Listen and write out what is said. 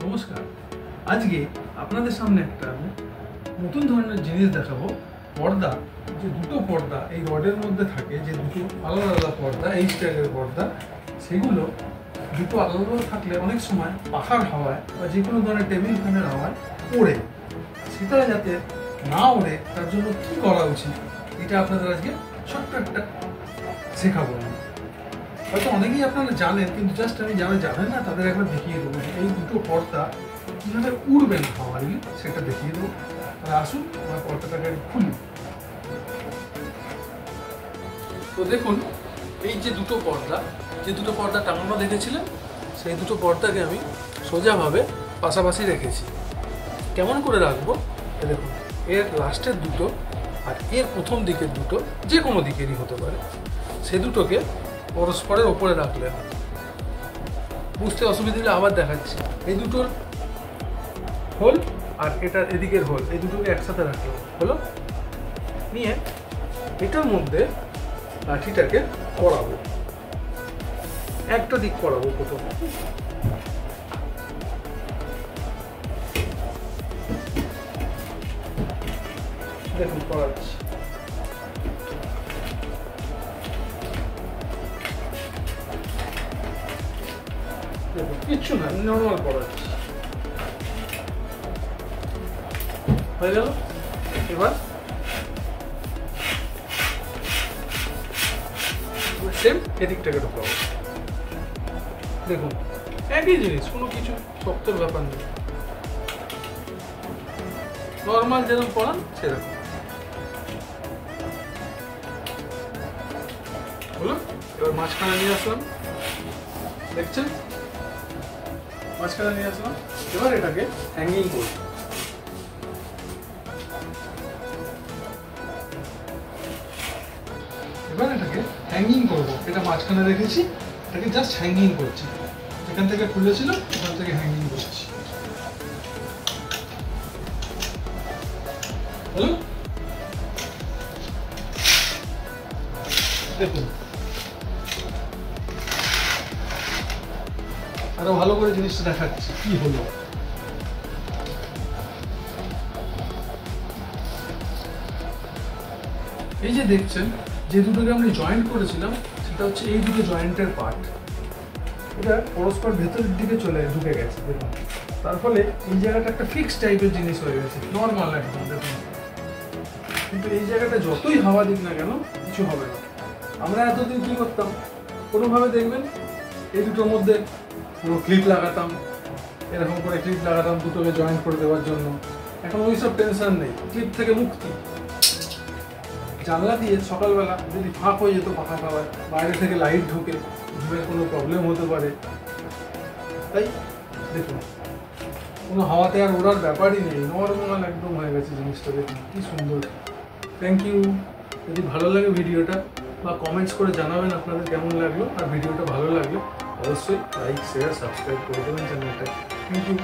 নমস্কার। আজকে আপনাদের সামনে একটা নতুন ধরনের জিনিস দেখাবো। পর্দা, যে দুটো পর্দা এই রডের মধ্যে থাকে, যে দুটো আলাদা আলাদা পর্দা, এই স্টাইলের পর্দা, সেগুলো দুটো আলাদা আলাদা থাকলে অনেক সময় পাখার হাওয়ায় বা যে কোনো ধরনের টেবিল ফ্যানের হাওয়ায় ওড়ে। সেটা যাতে না ওড়ে তার জন্য কী করা উচিত, এটা আপনাদের আজকে ছোট্ট একটা শেখাবো। হয়তো অনেকেই আপনারা জানেন, কিন্তু জাস্ট আমি যারা জানেন না তাদের একবার দেখিয়ে দেবো যে এই দুটো পর্দা কীভাবে উড়বেন হাওয়ায়, সেটা দেখিয়ে দেবো। তাহলে আসুন আমার পর্দাটাকে খুলি। তো দেখুন, এই যে দুটো পর্দা টাঙানো দেখেছিলেন, সেই দুটো পর্দাকে আমি সোজাভাবে পাশাপাশি রেখেছি। কেমন করে রাখবো দেখুন, এর লাস্টের দুটো আর এর প্রথম দিকের দুটো, যে কোনো দিকেরই হতে পারে, সে দুটোকে পরস্পরের ওপরে রাখলে বুঝতে অসুবিধা হলে আবার দেখাচ্ছি। এই দুটোর হোল আর এটার এদিকের হোল, এই দুটোকে একসাথে রাখলাম, হলো। নিয়ে এটার মধ্যে লাঠিটাকে করাবো, একটা দিক করাবো প্রথমে। দেখুন করাচ্ছি। দেখুন কিচ্ছু না, নর্মাল করাচ্ছি, হয়ে গেল। এবার সেম এদিকটাকে ঢোকাবো। দেখুন একই জিনিস, কোনো কিছু শক্তর ব্যাপার নেই, নর্মাল যেরকম করান সেরকম হলো। এবার মাঝখানে নিয়ে আসলাম, দেখছেন, মাঝখানে নিয়ে আসলাম। এবার এটাকে হ্যাঙ্গিং করব। এবার এটাকে হ্যাঙ্গিং করব। এটা মাঝখানে রেখেছি, এটাকে জাস্ট হ্যাঙ্গিং করছি। এখান থেকে খুলেছিল, এখান থেকে হ্যাঙ্গিং করছি, হলো। দেখুন আরো ভালো করে জিনিসটা দেখাচ্ছি কি হলো। এই যে দেখছেন, যে দুটোকে আমি জয়েন্ট করেছিলাম, সেটা হচ্ছে এই দুটো জয়েন্টের পার্ট। এটা পরস্পর ভেতরের দিকে ঢুকে গেছে, দেখুন। তার ফলে এই জায়গাটা একটা ফিক্সড টাইপের জিনিস হয়ে গেছে, নর্মাল একদম, দেখুন। কিন্তু এই জায়গাটা যতই হাওয়া দিক না কেন, কিছু হবে না। আমরা এতদিন কি করতাম, কোনোভাবে দেখবেন এই দুটোর মধ্যে পুরো ক্লিপ লাগাতাম, এরকম করে ক্লিপ লাগাতাম দুটোকে জয়েন্ট করে দেওয়ার জন্য। এখন ওই সব টেনশন নেই, ক্লিপ থেকে মুক্তি। জানলা দিয়ে সকালবেলা যদি ফাঁক হয়ে যেত পাখা খাওয়ায়, বাইরে থেকে লাইট ঢুকে কোনো প্রবলেম হতে পারে। তাই দেখুন, কোনো হাওয়াতে আর ওড়ার ব্যাপারই নেই, নর্মাল একদম হয়ে গেছে জিনিসটা। দেখুন কি সুন্দর। Thank you. যদি ভালো লাগে ভিডিওটা, বা কমেন্টস করে জানাবেন আপনাদের কেমন লাগলো। আর ভিডিওটা ভালো লাগলে অবশ্যই লাইক, শেয়ার, সাবস্ক্রাইব করে দেবেন চ্যানেলটা। Thank you.